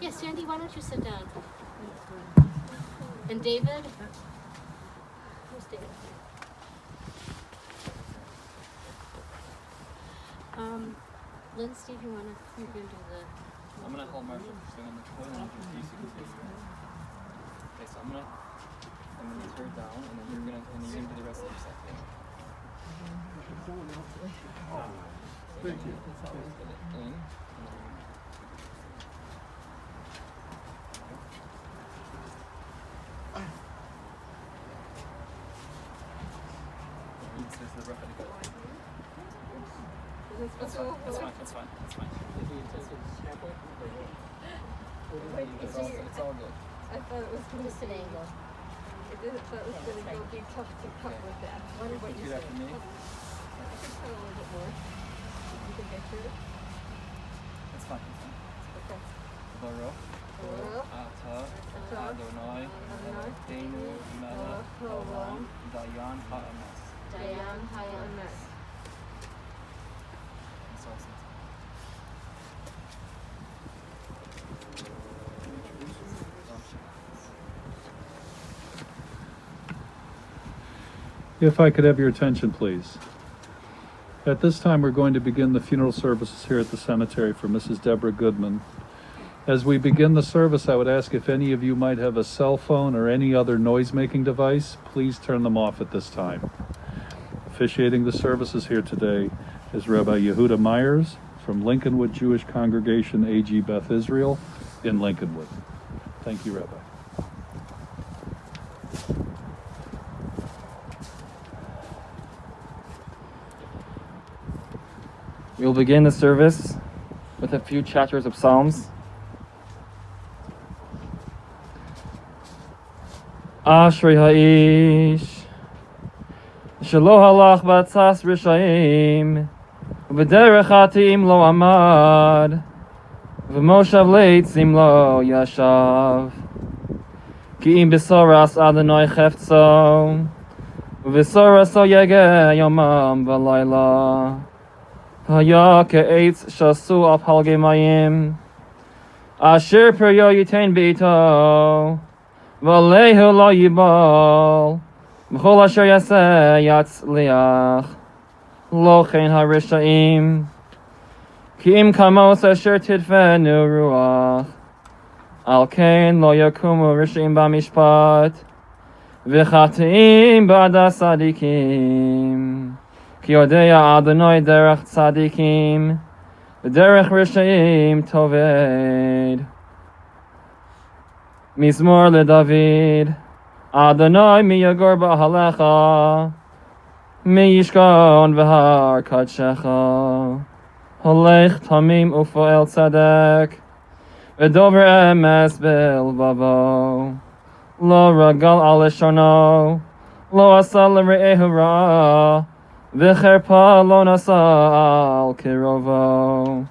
Yes, Sandy, why don't you sit down? And David? Where's David? Lynn, Steve, you gonna do the... I'm gonna hold Marshall for swing on the toilet and do DC continue. Okay, so I'm gonna tear it down and then you're gonna do the rest of your stuff. Thank you. In. That's fine. It's all good. I thought it was Just an angle. I didn't thought it was going to be tough to cut with that. What did Do you that say? for me. I can cut a little bit more. You can get through it. It's fine. Okay. Baruch Ata Adonai Eloheinu melech haolam Dayan ha'emes. Dayan Hayames. That's awesome. If I could have your attention, please. At this time, we're going to begin the funeral services here at the cemetery for Mrs. Deborah Goodman. As we begin the service, I would ask if any of you might have a cell phone or any other noise-making device, please turn them off at this time. Officiating the services here today is Rabbi Yehuda Myers from Lincolnwood Jewish Congregation AG Beth Israel in Lincolnwood. Thank you, Rabbi. We will begin the service with a few chapters of Psalms. Ashrei ha'ish shelo halach b'atzas rishayim v'derech hatiim lo amad v'moshav leitzim lo yashav ki im besoras Adonai cheftzo v'besoras o yege yomam v'layla Haya ke'etz shasu al palge mayim asher peryo yitain beito v'alehu lo yibal v'chol asher yaseh yatzliach lo chen harishaim ki im kamos asher tidfenu ruach al ken lo yakumu rishaim b'mishpat v'chateim ba'da sadikim Ki yodea Adonai derech tzadikim, v'derech rishaim toved. Mizmor leDavid, Adonai mi yagor ba'alecha, mi yishkon v'har kadshecha. Holech tamim ufoel tzedek, v'dover emes bilbavo. Lo ragal al lishono, lo asal l're'ehu ra'ah. V'cherpa lo nasa al kirovo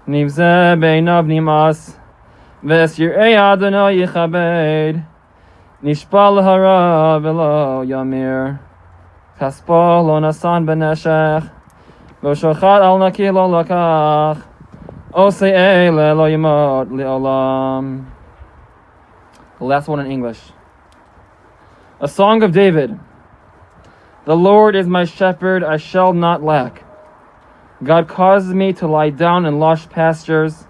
Nivzeh beinav nimas V'es yir'ei Adonai yichabed Nishpal hara v'lo yamir Kaspo lo nasan b'neshech V'shochat al naki lo lakach Osei eile lo yimot li'olam. The last one in English. A Song of David. The Lord is my shepherd, I shall not lack. God causes me to lie down in lush pastures.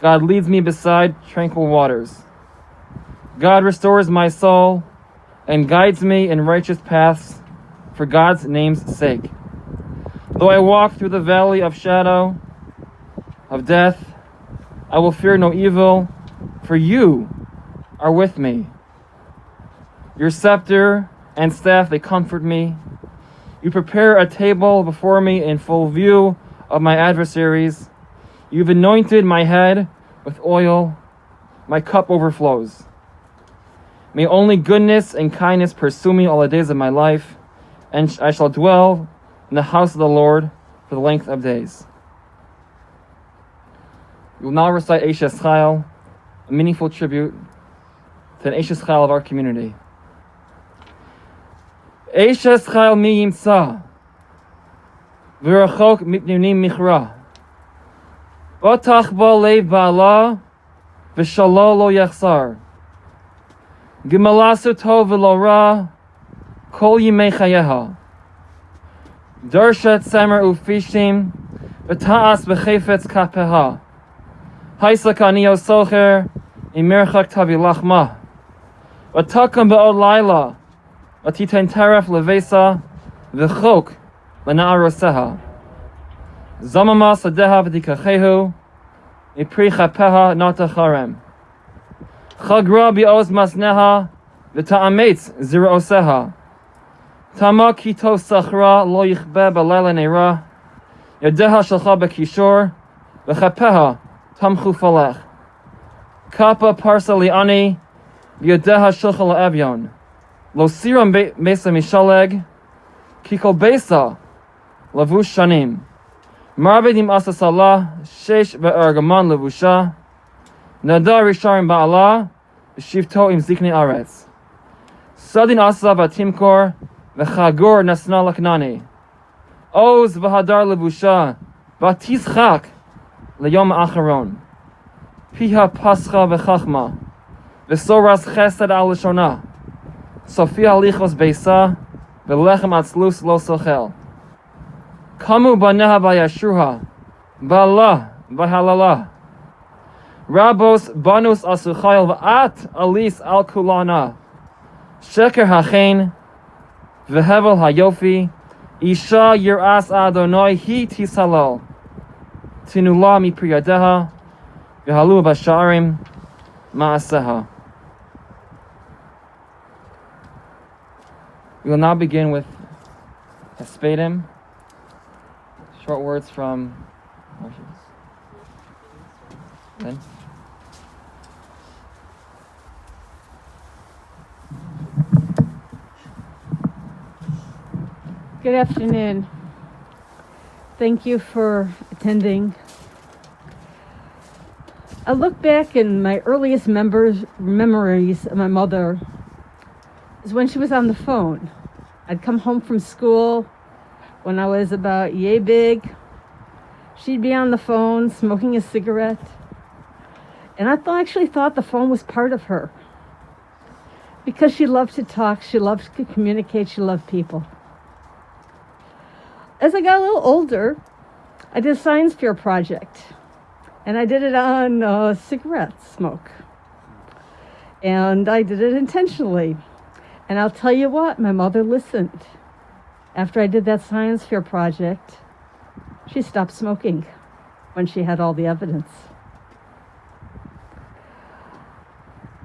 God leads me beside tranquil waters. God restores my soul and guides me in righteous paths for God's name's sake. Though I walk through the valley of shadow of death, I will fear no evil, for you are with me. Your scepter and staff, they comfort me. You prepare a table before me in full view of my adversaries. You've anointed my head with oil. My cup overflows. May only goodness and kindness pursue me all the days of my life, and I shall dwell in the house of the Lord for the length of days. We will now recite Eishes Chayil, a meaningful tribute to an Eishes Chayil of our community. Eishes Chayil mi yimtza, v'rachok mipnim michra. Botach bo lev ba'ala, v'shalo lo yachsar. Gimalasu tov v'lo ra, kol yimei chayeha. Darshat samer ufishim, v'ta'as b'chefetz kapeha. Haisa kanio socher, imirchak tavi lachma. V'takam be'od laila, v'titen teref levesa, v'chok l'na'aroseha. Zamama sadeha v'tikachehu, ipri chapeha nata charem. Chagra bi'oz masneha, v'ta'ametz zira'oseha. Tama kito sachra lo yichbe b'layla neira, yadeha shalcha b'kishor, v'chapeha tamchu falech. Kappa parsa li'ani, v'yadeha shulcha la'evyon. Lo siram mesa mishaleg, kiko besa, lavush shanim. Marbedim asa salah, shesh ve'ergaman levusha. Nada risharim ba'ala, v'shivto im zikni aretz. Sadin asa v'timkor, v'chagor nasna laknani. Oz v'hadar levusha, v'tischak leyom acharon. Piha pascha v'chachma, v'soras chesed al lishona. Sophia lichos beisa, v'lechem atzlus lo sochel. Kamu baneha v'yashruha, ba'ala v'halala. Rabos banus asuchayil v'at alis al kulana. Sheker hachen, v'hevel hayofi, isha yiras Adonai hi tisalal. Tinula mi priyadeha, v'halu b'sha'arim ma'aseha. We will now begin with Hespedim, short words from Ben. Good afternoon. Thank you for attending. I look back in my earliest memories of my mother is when she was on the phone. I'd come home from school when I was about yay big. She'd be on the phone smoking a cigarette. And I actually thought the phone was part of her. Because she loved to talk, she loved to communicate, she loved people. As I got a little older, I did a science fair project. And I did it on cigarette smoke. And I did it intentionally. And I'll tell you what, my mother listened. After I did that science fair project, she stopped smoking when she had all the evidence.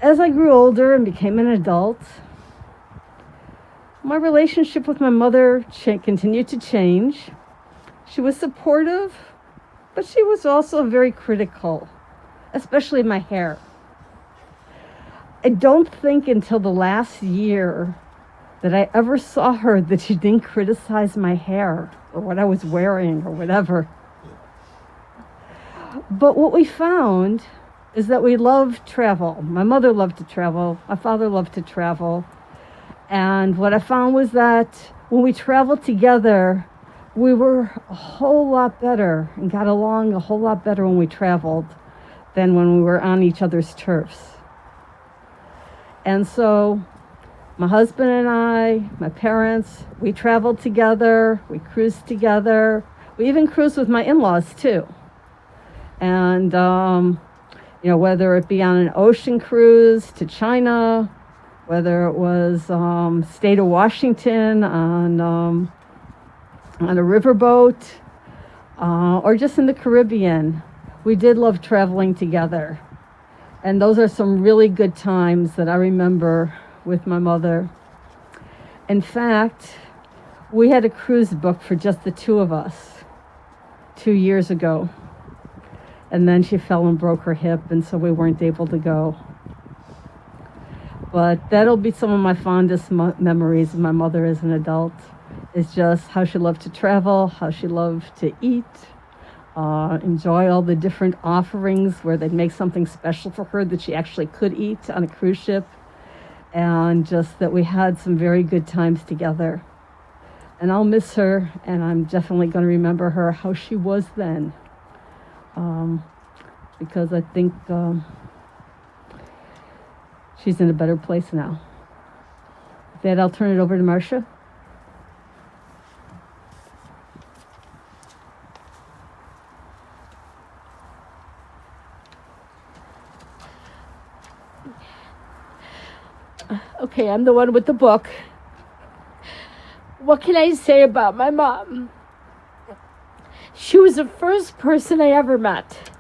As I grew older and became an adult, my relationship with my mother continued to change. She was supportive, but she was also very critical, especially my hair. I don't think until the last year that I ever saw her that she didn't criticize my hair or what I was wearing or whatever. But what we found is that we loved travel. My mother loved to travel. My father loved to travel. And what I found was that when we traveled together, we were a whole lot better and got along a whole lot better when we traveled than when we were on each other's turfs. And so my husband and I, my parents, we traveled together, we cruised together, We even cruised with my in-laws too. And, whether it be on an ocean cruise to China, whether it was state of Washington on a riverboat, or just in the Caribbean, we did love traveling together. And those are some really good times that I remember with my mother. In fact, we had a cruise booked for just the two of us 2 years ago. And then she fell and broke her hip, and so we weren't able to go. But that'll be some of my fondest memories of my mother as an adult. Is just how she loved to travel, how she loved to eat, enjoy all the different offerings where they'd make something special for her that she actually could eat on a cruise ship. And just that we had some very good times together. And I'll miss her, and I'm definitely going to remember her how she was then. Because I think she's in a better place now. With that, I'll turn it over to Marcia. Okay, I'm the one with the book. What can I say about my mom? She was the first person I ever met,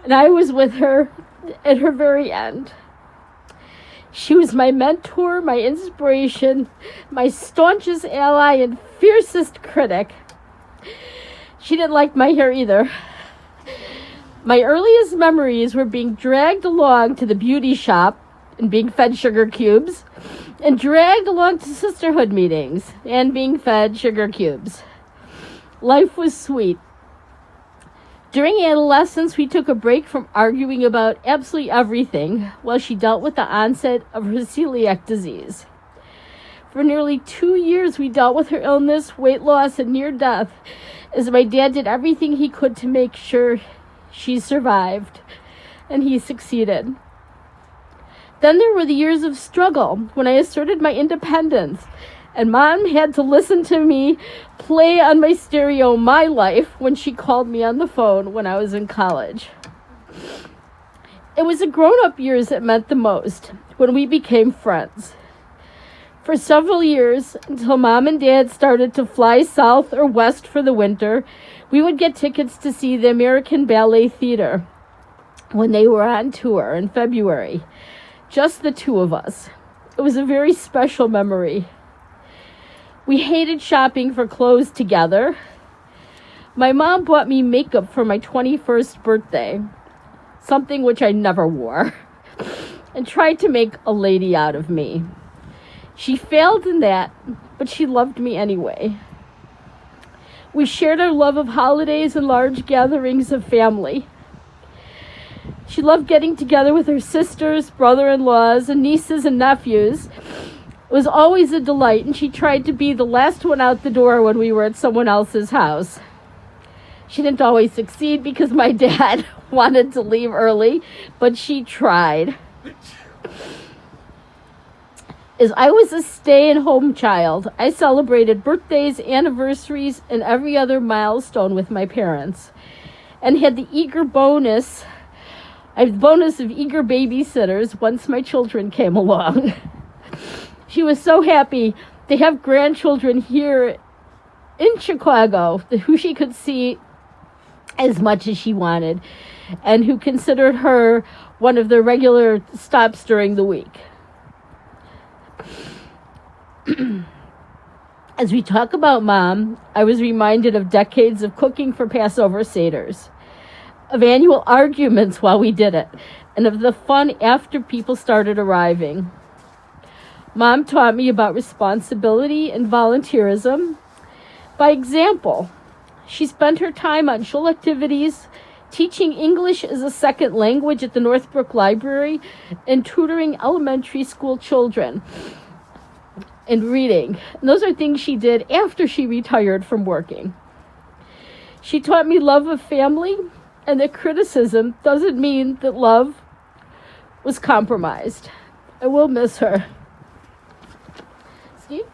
and I was with her at her very end. She was my mentor, my inspiration, my staunchest ally, and fiercest critic. She didn't like my hair either. My earliest memories were being dragged along to the beauty shop and being fed sugar cubes, and dragged along to sisterhood meetings and being fed sugar cubes. Life was sweet. During adolescence, we took a break from arguing about absolutely everything while she dealt with the onset of her celiac disease. For nearly 2 years, we dealt with her illness, weight loss, and near death, as my dad did everything he could to make sure she survived, and he succeeded. Then there were the years of struggle when I asserted my independence, and Mom had to listen to me play on my stereo My Life when she called me on the phone when I was in college. It was the grown-up years that meant the most, when we became friends. For several years, until Mom and Dad started to fly south or west for the winter, we would get tickets to see the American Ballet Theater when they were on tour in February. Just the two of us. It was a very special memory. We hated shopping for clothes together. My mom bought me makeup for my 21st birthday, something which I never wore, and tried to make a lady out of me. She failed in that, but she loved me anyway. We shared our love of holidays and large gatherings of family. She loved getting together with her sisters, brother-in-laws, and nieces and nephews. It was always a delight, and she tried to be the last one out the door when we were at someone else's house. She didn't always succeed because my dad wanted to leave early, but she tried. As I was a stay-at-home child, I celebrated birthdays, anniversaries, and every other milestone with my parents, and had the bonus of eager babysitters once my children came along. She was so happy to have grandchildren here in Chicago who she could see as much as she wanted, and who considered her one of their regular stops during the week. As we talk about Mom, I was reminded of decades of cooking for Passover Seders, of annual arguments while we did it, and of the fun after people started arriving. Mom taught me about responsibility and volunteerism. By example, she spent her time on shul activities, teaching English as a second language at the Northbrook Library, and tutoring elementary school children and reading. And those are things she did after she retired from working. She taught me love of family, and that criticism doesn't mean that love was compromised. I will miss her. Steve?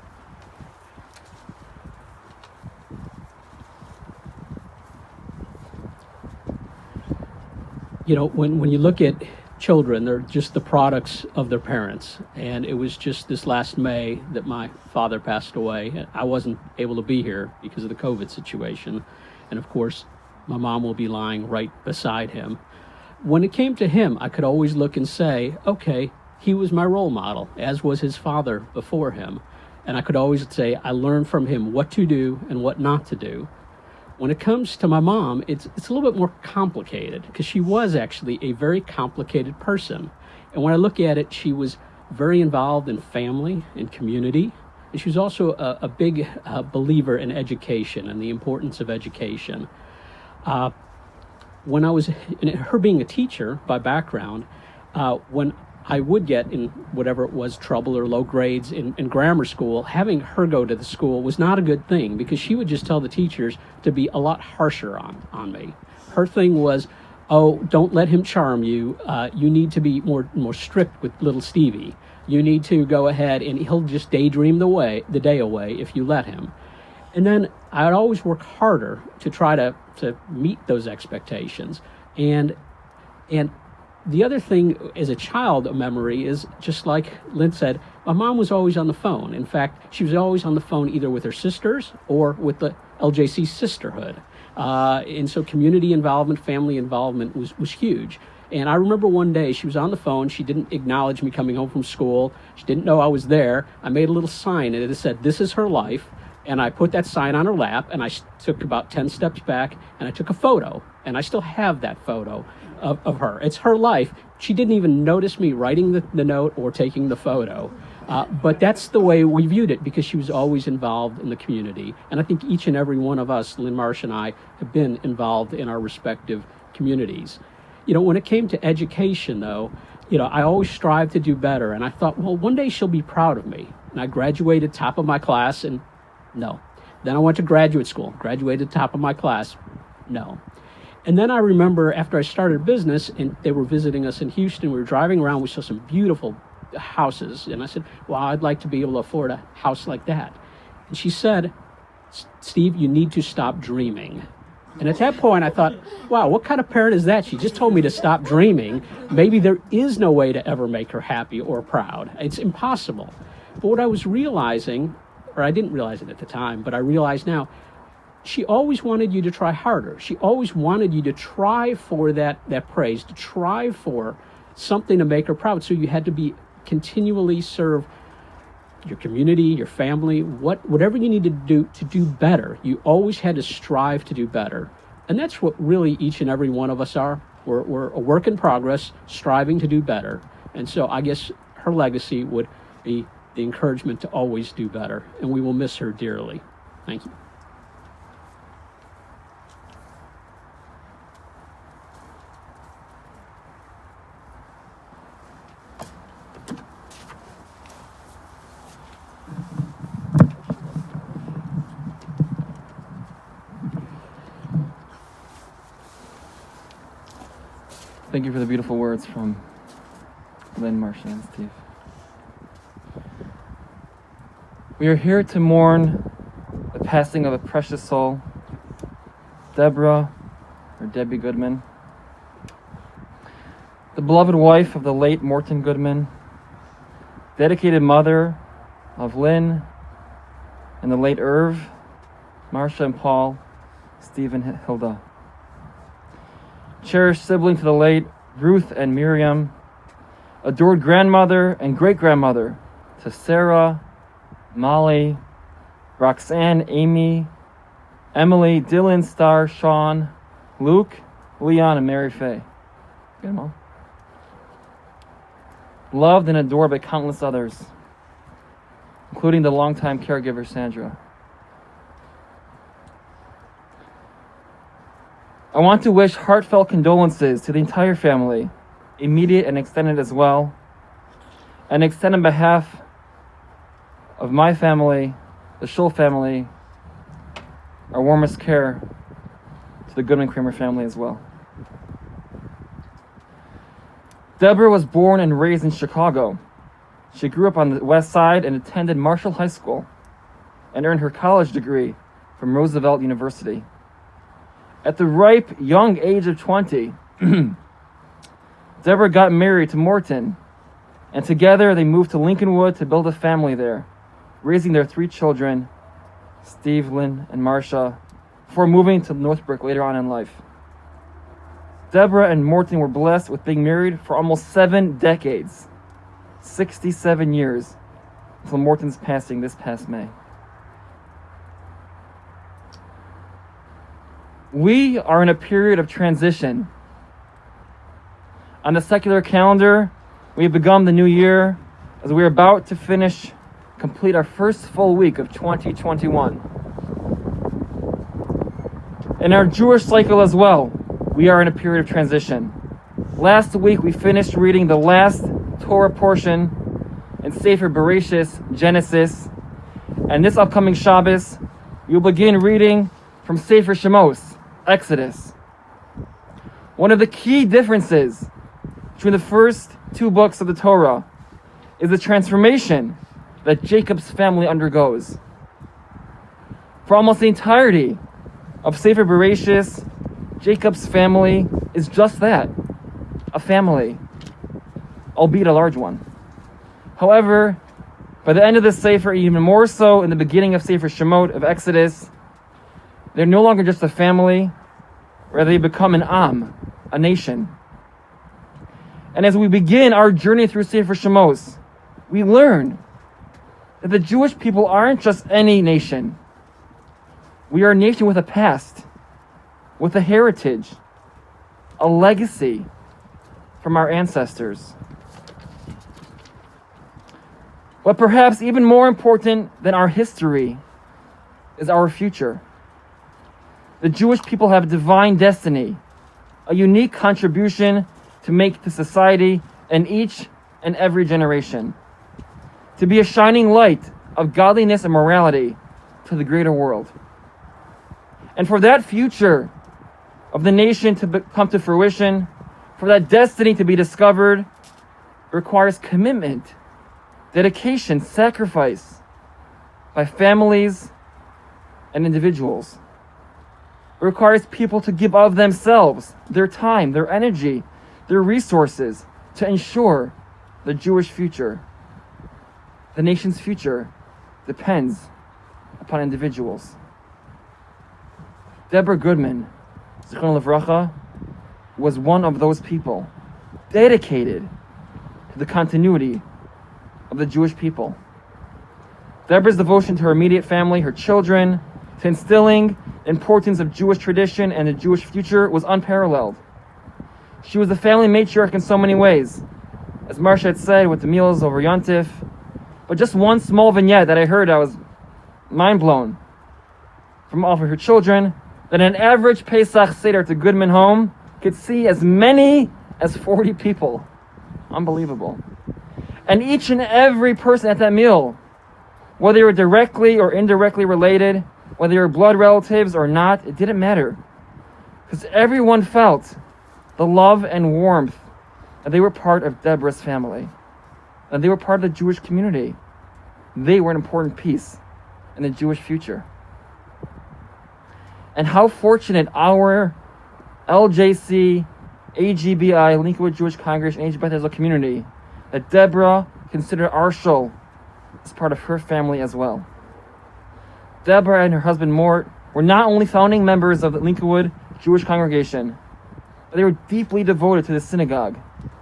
when you look at children, they're just the products of their parents. And it was just this last May that my father passed away. I wasn't able to be here because of the COVID situation. And of course, my mom will be lying right beside him. When it came to him, I could always look and say, okay, he was my role model, as was his father before him. And I could always say, I learned from him what to do and what not to do. When it comes to my mom, it's a little bit more complicated because she was actually a very complicated person. And when I look at it, she was very involved in family and community. And she was also a big believer in education and the importance of education. When I was, her being a teacher by background, when I would get in whatever it was, trouble or low grades in grammar school, having her go to the school was not a good thing because she would just tell the teachers to be a lot harsher on me. Her thing was, oh, don't let him charm you. You need to be more strict with little Stevie. You need to go ahead and he'll just daydream the day away if you let him. And then I'd always work harder to try to meet those expectations. And the other thing as a child, a memory is just like Lynn said, my mom was always on the phone. In fact, she was always on the phone either with her sisters or with the LJC sisterhood. And so community involvement, family involvement was huge. And I remember one day she was on the phone. She didn't acknowledge me coming home from school. She didn't know I was there. I made a little sign and it said, "This is her life." And I put that sign on her lap and I took about 10 steps back and I took a photo. And I still have that photo of her. It's her life. She didn't even notice me writing the note or taking the photo. But that's the way we viewed it because she was always involved in the community. And I think each and every one of us, Lynn Marsh and I, have been involved in our respective communities. When it came to education, though, I always strived to do better. And I thought, well, one day she'll be proud of me. And I graduated top of my class, and no. Then I went to graduate school, graduated top of my class, no. And then I remember after I started business and they were visiting us in Houston, we were driving around, we saw some beautiful houses. And I said, well, I'd like to be able to afford a house like that. And she said, Steve, you need to stop dreaming. And at that point I thought, wow, what kind of parent is that? She just told me to stop dreaming. Maybe there is no way to ever make her happy or proud. It's impossible. But what I was realizing, or I didn't realize it at the time, but I realize now, she always wanted you to try harder. She always wanted you to try for that praise, to try for something to make her proud. So you had to be continually serve your community, your family, whatever you needed to do better. You always had to strive to do better. And that's what really each and every one of us are. We're a work in progress, striving to do better. And so I guess her legacy would be the encouragement to always do better. And we will miss her dearly. Thank you. Thank you for the beautiful words from Lynn, Marcia, and Steve. We are here to mourn the passing of a precious soul, Deborah, or Debbie Goodman, the beloved wife of the late Morton Goodman, dedicated mother of Lynn and the late Irv, Marcia and Paul, Steve and Hilda. Cherished sibling to the late Ruth and Miriam, adored grandmother and great-grandmother to Sarah, Molly, Roxanne, Amy, Emily, Dylan, Star, Sean, Luke, Leon, and Mary Faye. Good, Mom. Loved and adored by countless others, including the longtime caregiver, Sandra. I want to wish heartfelt condolences to the entire family, immediate and extended as well, and extend on behalf of my family, the Schull family, our warmest care to the Goodman Kramer family as well. Deborah was born and raised in Chicago. She grew up on the West Side and attended Marshall High School and earned her college degree from Roosevelt University. At the ripe, young age of 20, Deborah got married to Morton, and together they moved to Lincolnwood to build a family there, raising their 3 children, Steve, Lynn, and Marcia, before moving to Northbrook later on in life. Deborah and Morton were blessed with being married for almost 7 decades, 67 years, until Morton's passing this past May. We are in a period of transition. On the secular calendar, we have begun the new year as we are about to complete our first full week of 2021. In our Jewish cycle as well, we are in a period of transition. Last week, we finished reading the last Torah portion in Sefer Bereshis, Genesis, and this upcoming Shabbos, we will begin reading from Sefer Shemos, Exodus. One of the key differences between the first 2 books of the Torah is the transformation that Jacob's family undergoes. For almost the entirety of Sefer Bereshis, Jacob's family is just that, a family, albeit a large one. However, by the end of the Sefer, even more so in the beginning of Sefer Shemot of Exodus, they're no longer just a family, rather they become an Am, a nation. And as we begin our journey through Sefer Shemos, we learn that the Jewish people aren't just any nation. We are a nation with a past, with a heritage, a legacy from our ancestors. But perhaps even more important than our history is our future. The Jewish people have a divine destiny, a unique contribution to make to society in each and every generation, to be a shining light of godliness and morality to the greater world. And for that future of the nation to come to fruition, for that destiny to be discovered, it requires commitment, dedication, sacrifice by families and individuals. It requires people to give of themselves, their time, their energy, their resources to ensure the Jewish future. The nation's future depends upon individuals. Deborah Goodman, Zichron Livracha, was one of those people, dedicated to the continuity of the Jewish people. Deborah's devotion to her immediate family, her children, to instilling the importance of Jewish tradition and the Jewish future was unparalleled. She was the family matriarch in so many ways, as Marcia had said, with the meals over Yontif. But just one small vignette that I heard, I was mind blown from all of her children, that an average Pesach Seder at the Goodman home could see as many as 40 people. Unbelievable. And each and every person at that meal, whether they were directly or indirectly related, whether they were blood relatives or not, it didn't matter. Because everyone felt the love and warmth that they were part of Deborah's family, that they were part of the Jewish community. They were an important piece in the Jewish future. And how fortunate our LJC, AGBI, Lincolnwood Jewish Congregation, AG Beth Israel community, that Deborah considered our shul as part of her family as well. Deborah and her husband Mort were not only founding members of the Lincolnwood Jewish Congregation, but they were deeply devoted to the synagogue.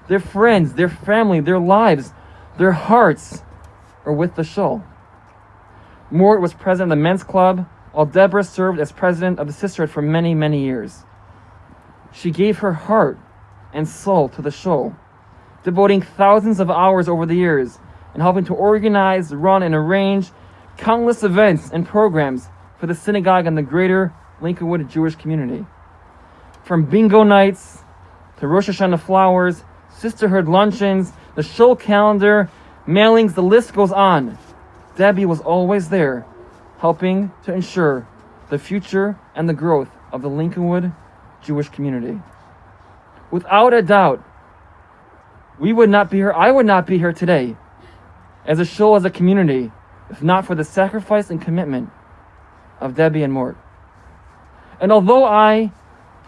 Their friends, their family, their lives, their hearts were with the shul. Mort was president of the men's club, while Deborah served as president of the sisterhood for many, many years. She gave her heart and soul to the shul, devoting thousands of hours over the years and helping to organize, run, and arrange countless events and programs for the synagogue and the greater Lincolnwood Jewish community. From bingo nights to Rosh Hashanah flowers, sisterhood luncheons, the shul calendar, mailings, the list goes on. Debbie was always there, helping to ensure the future and the growth of the Lincolnwood Jewish community. Without a doubt, we would not be here, I would not be here today as a shul, as a community, if not for the sacrifice and commitment of Debbie and Mort. And although I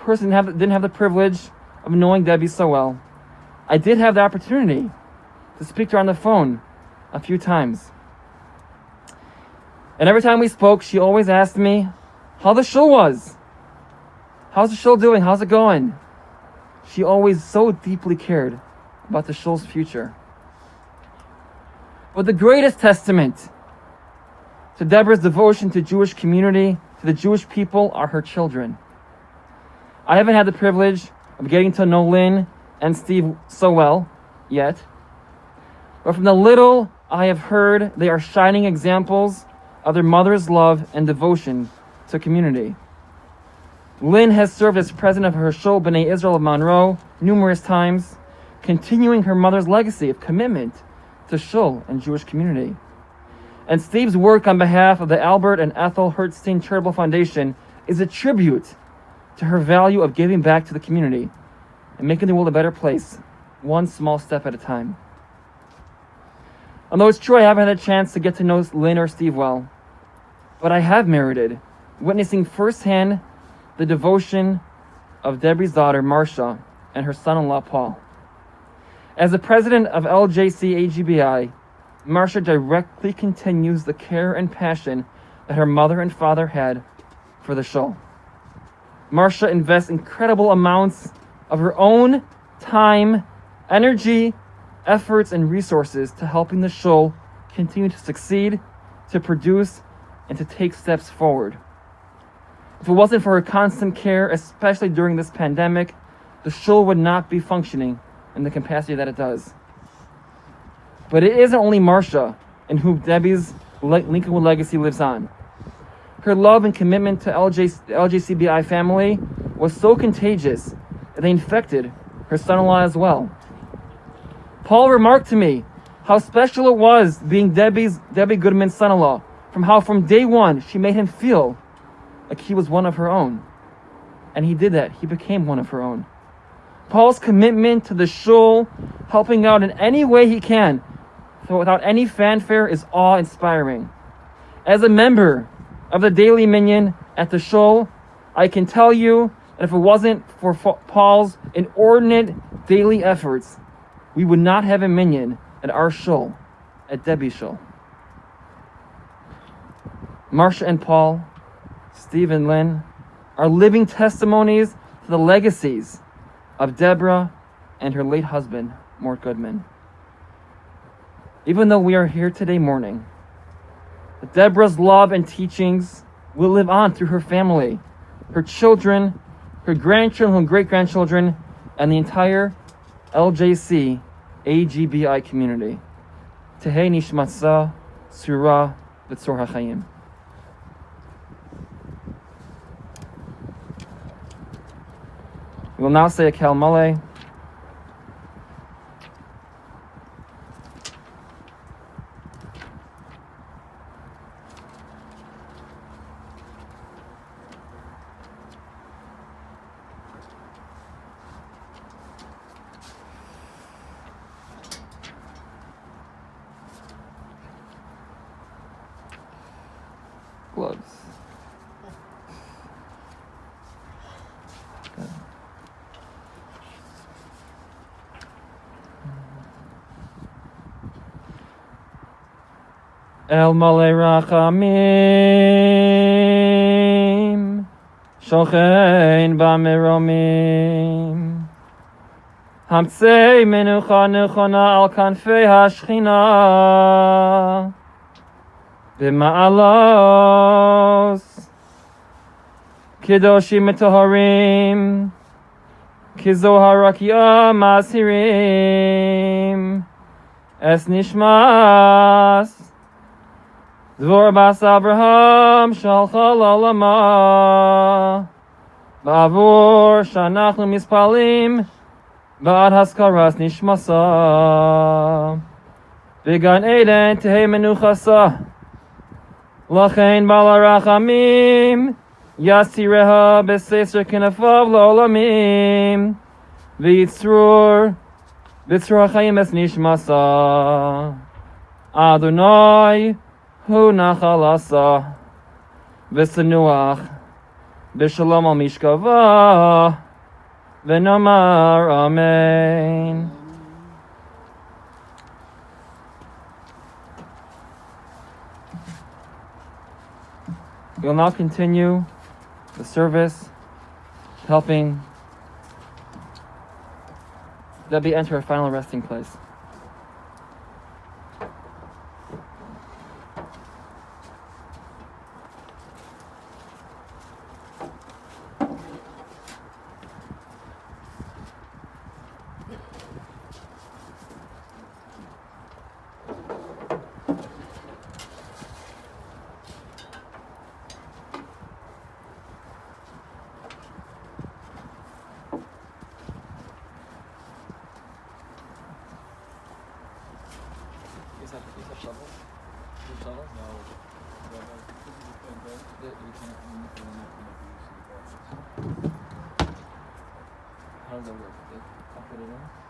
personally didn't have the privilege of knowing Debbie so well, I did have the opportunity to speak to her on the phone a few times. And every time we spoke, she always asked me how the shul was. How's the shul doing? How's it going? She always so deeply cared about the shul's future. But the greatest testament to Deborah's devotion to Jewish community, to the Jewish people, are her children. I haven't had the privilege of getting to know Lynn and Steve so well yet, but from the little I have heard, they are shining examples of their mother's love and devotion to community. Lynn has served as president of her shul B'nai Israel of Monroe numerous times, continuing her mother's legacy of commitment to shul and Jewish community. And Steve's work on behalf of the Albert and Ethel Hertzstein Charitable Foundation is a tribute to her value of giving back to the community and making the world a better place, one small step at a time. Although it's true I haven't had a chance to get to know Lynn or Steve well, but I have merited witnessing firsthand the devotion of Debbie's daughter, Marcia, and her son-in-law, Paul. As the president of LJC AGBI, Marcia directly continues the care and passion that her mother and father had for the shul. Marcia invests incredible amounts of her own time, energy, efforts, and resources to helping the shul continue to succeed, to produce, and to take steps forward. If it wasn't for her constant care, especially during this pandemic, the shul would not be functioning in the capacity that it does. But it isn't only Marcia in whom Debbie's Lincolnwood legacy lives on. Her love and commitment to LJCBI family was so contagious that they infected her son-in-law as well. Paul remarked to me how special it was being Debbie Goodman's son-in-law, from day one she made him feel like he was one of her own. And he did that. He became one of her own. Paul's commitment to the shul, helping out in any way he can, so without any fanfare, is awe-inspiring. As a member of the daily minyan at the shul, I can tell you that if it wasn't for Paul's inordinate daily efforts, we would not have a minyan at our shul, at Debbie's shul. Marcia and Paul, Steve and Lynn, are living testimonies to the legacies of Deborah and her late husband, Mort Goodman. Even though we are here today mourning, Deborah's love and teachings will live on through her family, her children, her grandchildren, her great-grandchildren, and the entire LJC AGBI community. Tehei nishmatza surah b'tzor hachayim. We will now say a Kel Malay. Gloves. Good. El Malay Rachamim Shochein Bamiromim Hamtzei Menucha Nechona Al Kanfei HaShchina B'ma'alos Kedoshim Metoharim Kizohar Rakia Masirim Es Nishmas Dvor Bas Abraham Shalcha Lalama Ba'avur Shanachnu Mispalim Ba'ad Haskaras Nishmasa B'gan Eden Tehei Menuchasa Lachein Bala Rachamim Yasireha B'Seser Kenafav La'olamim V'yitzrur B'tzrur HaChaim Es Nishmasa Adonai Hu Nachalasa V'Senuach B'Shalom Al Mishkava V'Nomar Amen. We will now continue the service, helping Debbie enter her final resting place. How does that work? They put it in?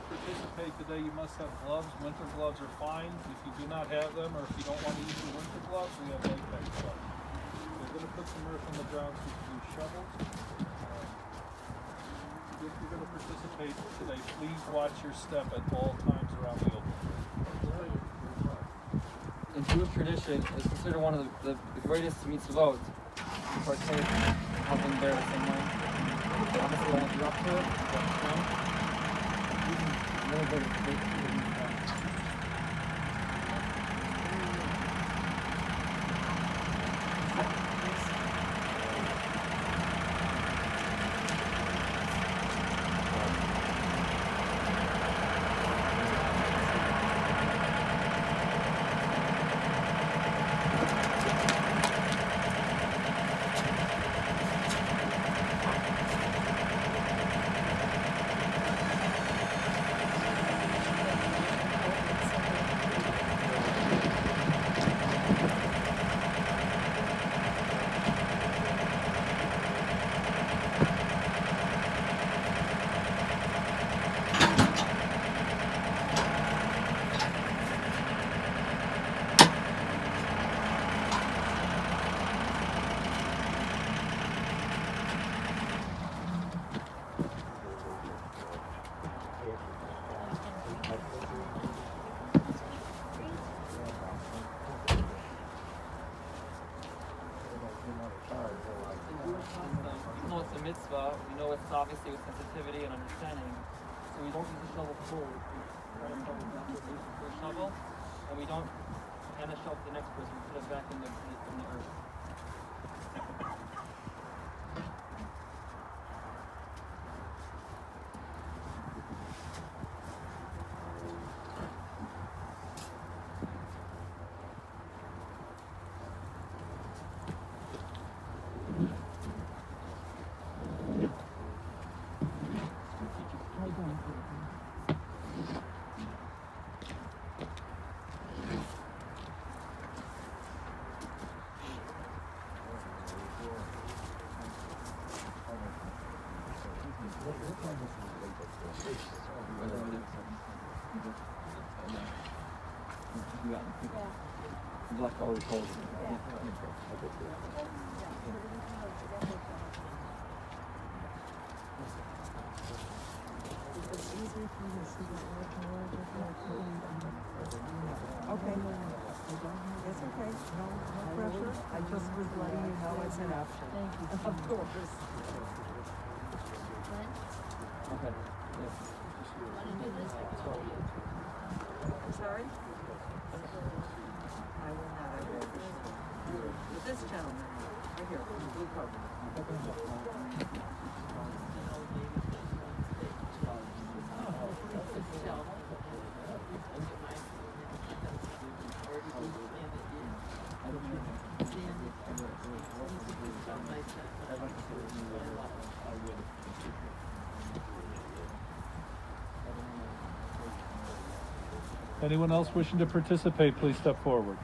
participate today, you must have gloves. Winter gloves are fine. If you do not have them, or if you don't want to use your winter gloves, we have latex gloves. We're going to put some earth on the ground so you can use shovels. If you're going to participate today, please watch your step at all times around the open. In Jewish tradition, it's considered one of the greatest mitzvot to partake in helping bear the same way. Obviously, when you're up to it, a little bit of even though it's a mitzvah, we know it's obviously with sensitivity and understanding. So we don't use the shovel forward. We try to shovel back with the shovel, and we don't hand the shovel to the next person. We put it back in the earth. Black already told you. Okay. It's okay. No pressure. I just was letting you know it's an option. Thank you. Of course. Okay. I'm sorry? I will not. I will. This gentleman, right here, blue card. Anyone else wishing to participate, please step forward.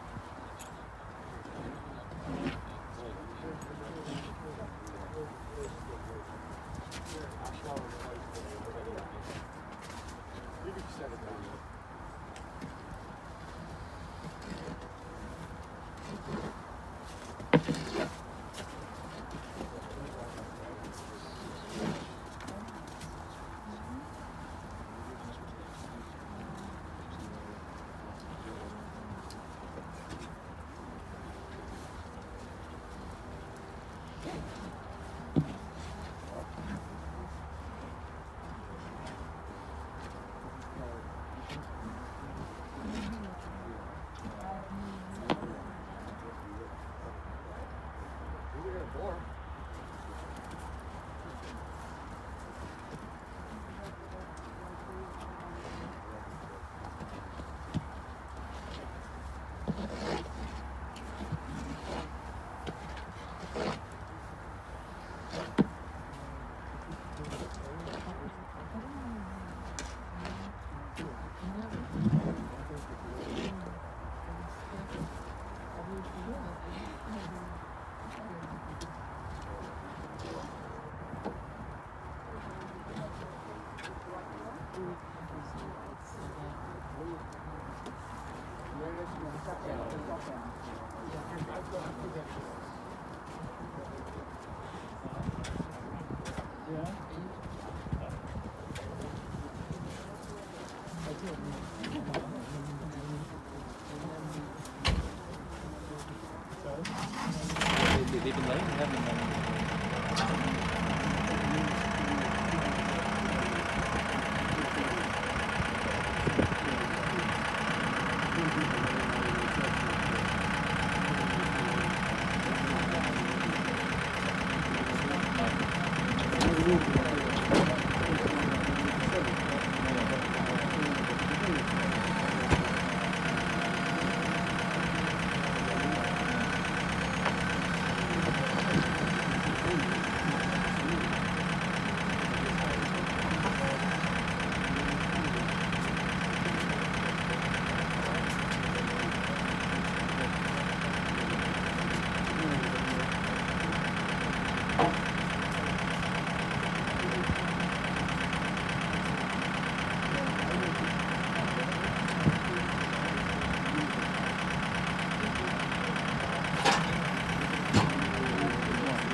They've been letting me have them.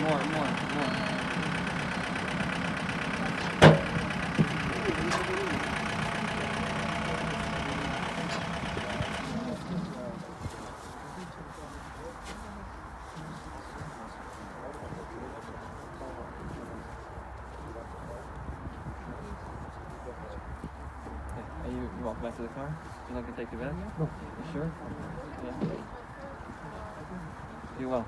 More. Are you walk back to the car? Would you like to take you back? No. You sure? Yeah. You will.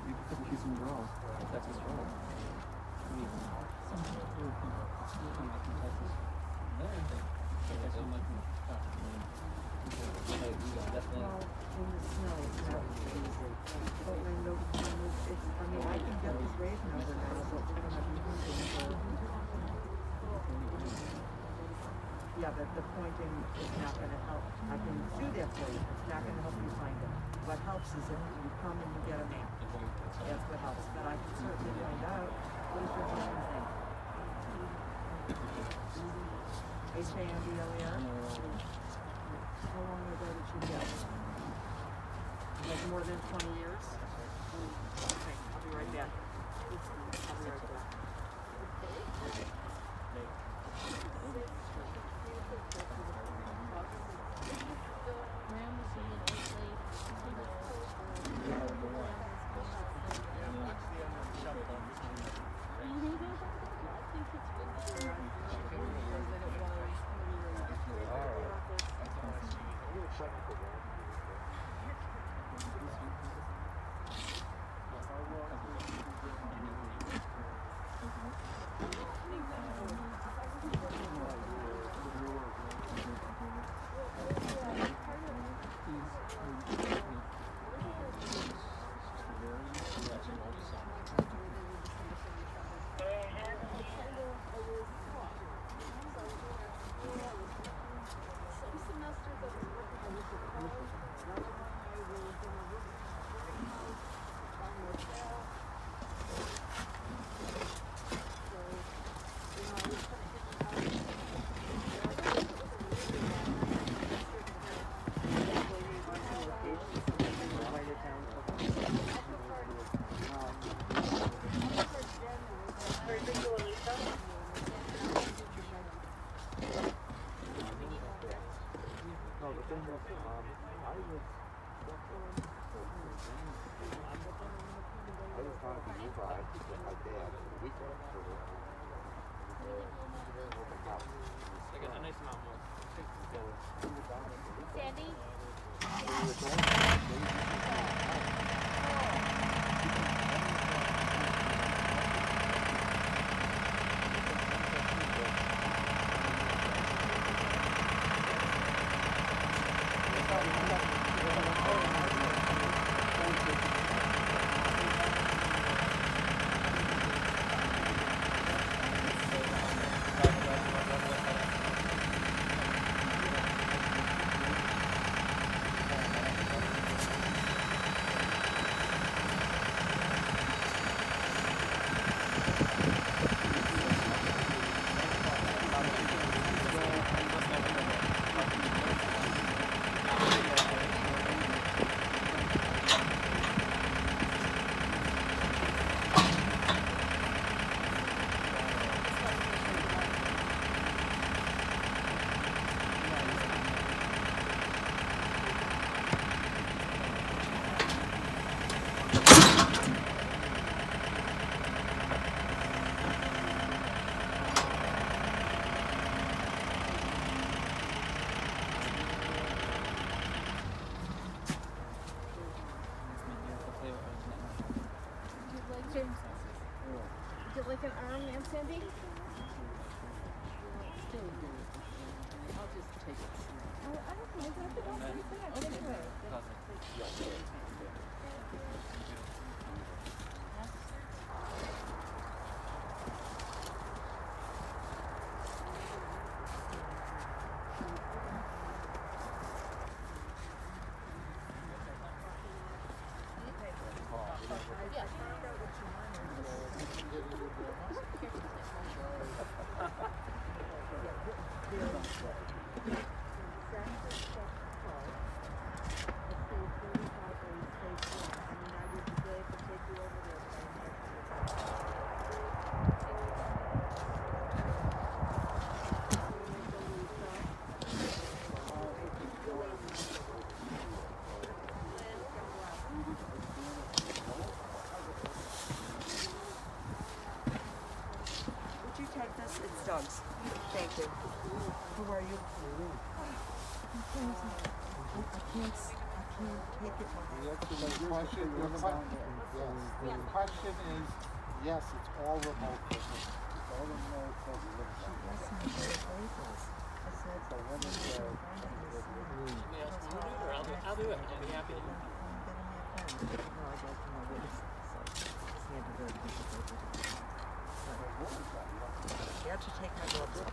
You could choose some girls. Texas girls. Well, in the snow, it's not easy. But when it's, I mean, I can get this rave number now, but we're gonna be using for. Yeah, but the pointing is not gonna help. I can do that for you. It's not gonna help you find it. What helps is if you come and you get a map. That's what helps. But I can certainly find out. What is your husband's name? H-A-M-B-L-E-R? How long ago did you get? Like more than 20 years? Okay, I'll be right back. I'll be right back. Like a nice amount more. Sandy? like an arm, Aunt Sandy? I'll just take it. I don't mind. I could also take that. Would you take this? It's Doug's. Thank you. Who are you? I can't take it. The question is, yes, it's all remote. It's all remote. That's not very labels. I said, So when is I'll do it. I'll be happy to. No, I'd like to know what it is. So, just need to do it. You have to take my gloves off.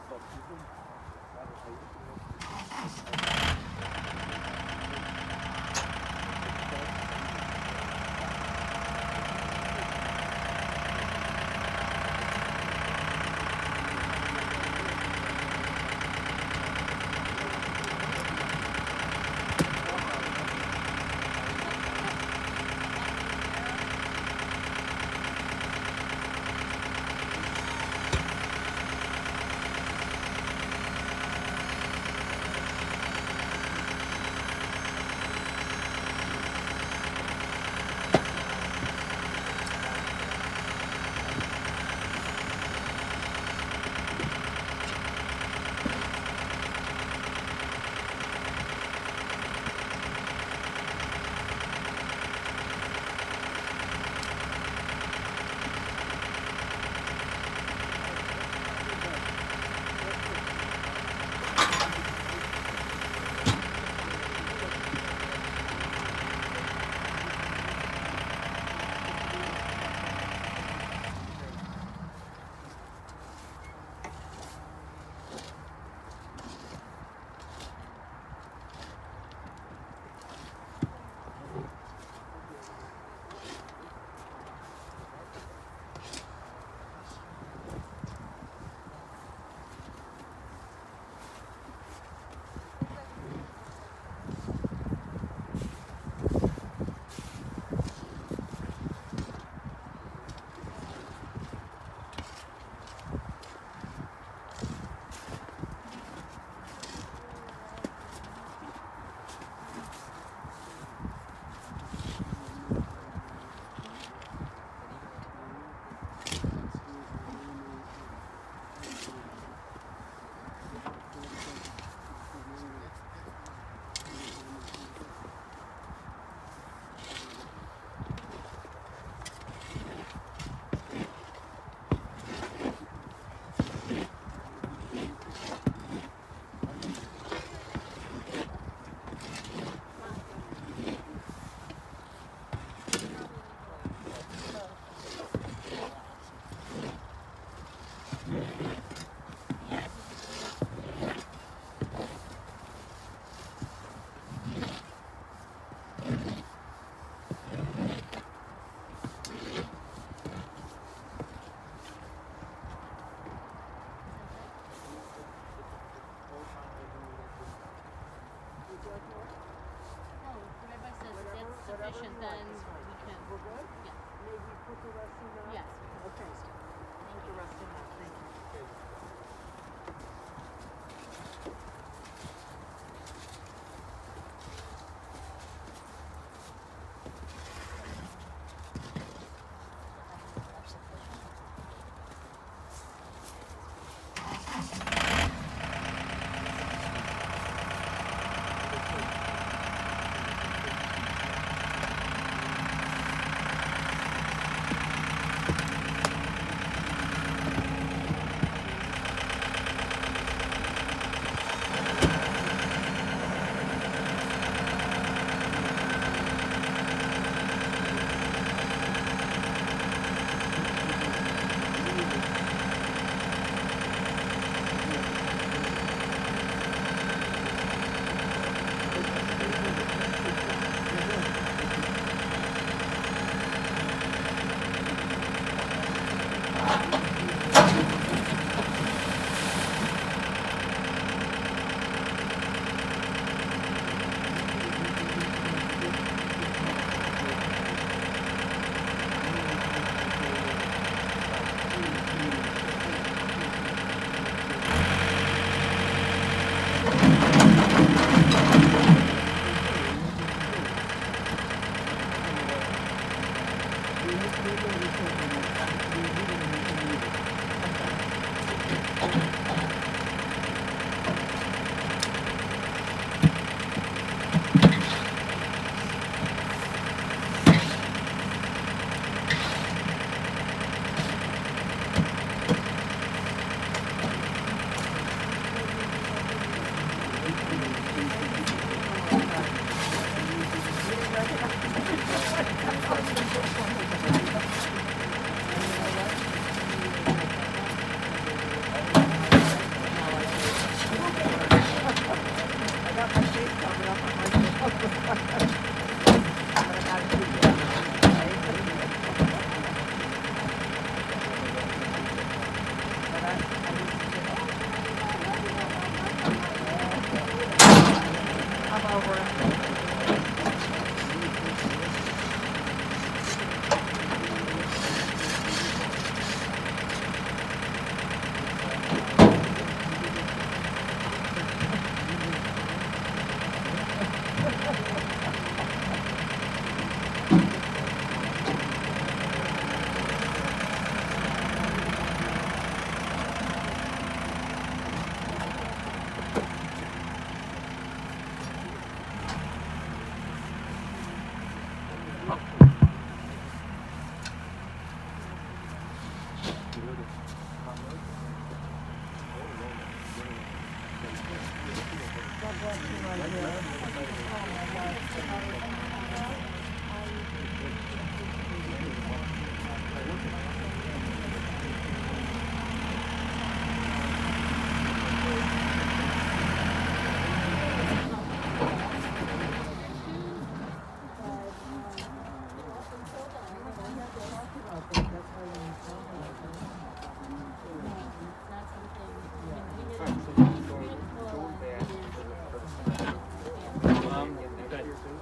Hope you've been. sufficient, then we can. We're good? Yeah. May we put the rest in that? Yes. Okay. Put the rest in that, thank you.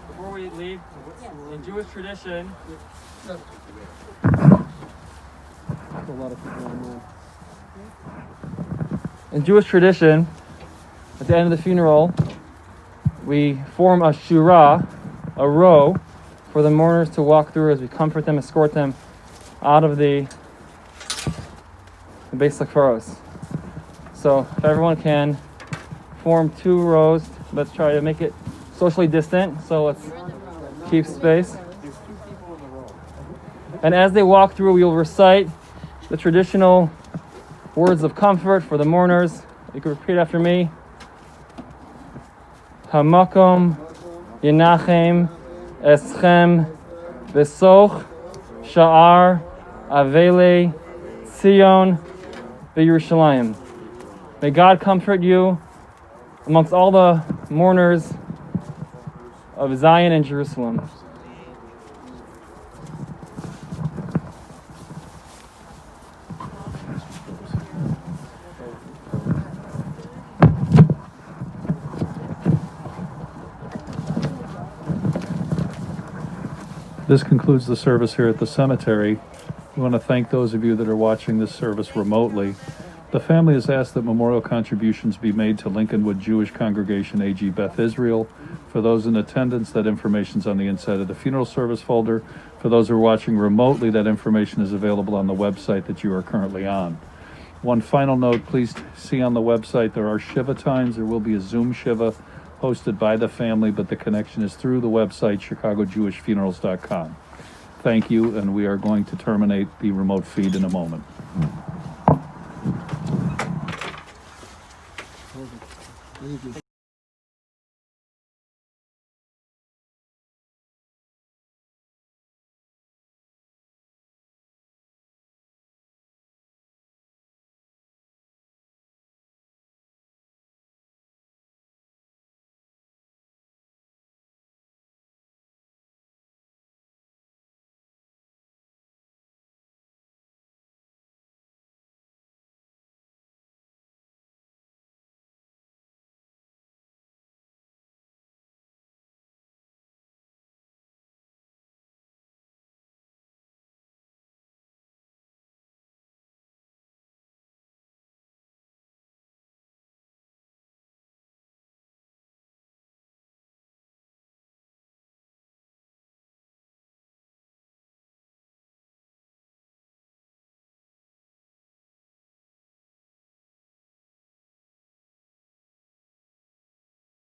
Before we leave, in Jewish tradition, at the end of the funeral, we form a shura, a row, for the mourners to walk through as we comfort them, escort them out of the Beis Lakfaros. So if everyone can form 2 rows, let's try to make it socially distant, so let's keep space. And as they walk through, we will recite the traditional words of comfort for the mourners. You can repeat after me. Hamakom Yenachem Eschem Besoch Sha'ar Avele Tzion B'Yerushalayim. May God comfort you amongst all the mourners of Zion and Jerusalem. This concludes the service here at the cemetery. We want to thank those of you that are watching this service remotely. The family has asked that memorial contributions be made to Lincolnwood Jewish Congregation AG Beth Israel. For those in attendance, that information is on the inside of the funeral service folder. For those who are watching remotely, that information is available on the website that you are currently on. One final note, please see on the website there are Shiva times. There will be a Zoom Shiva hosted by the family, but the connection is through the website chicagojewishfunerals.com. Thank you, and we are going to terminate the remote feed in a moment. Thank you.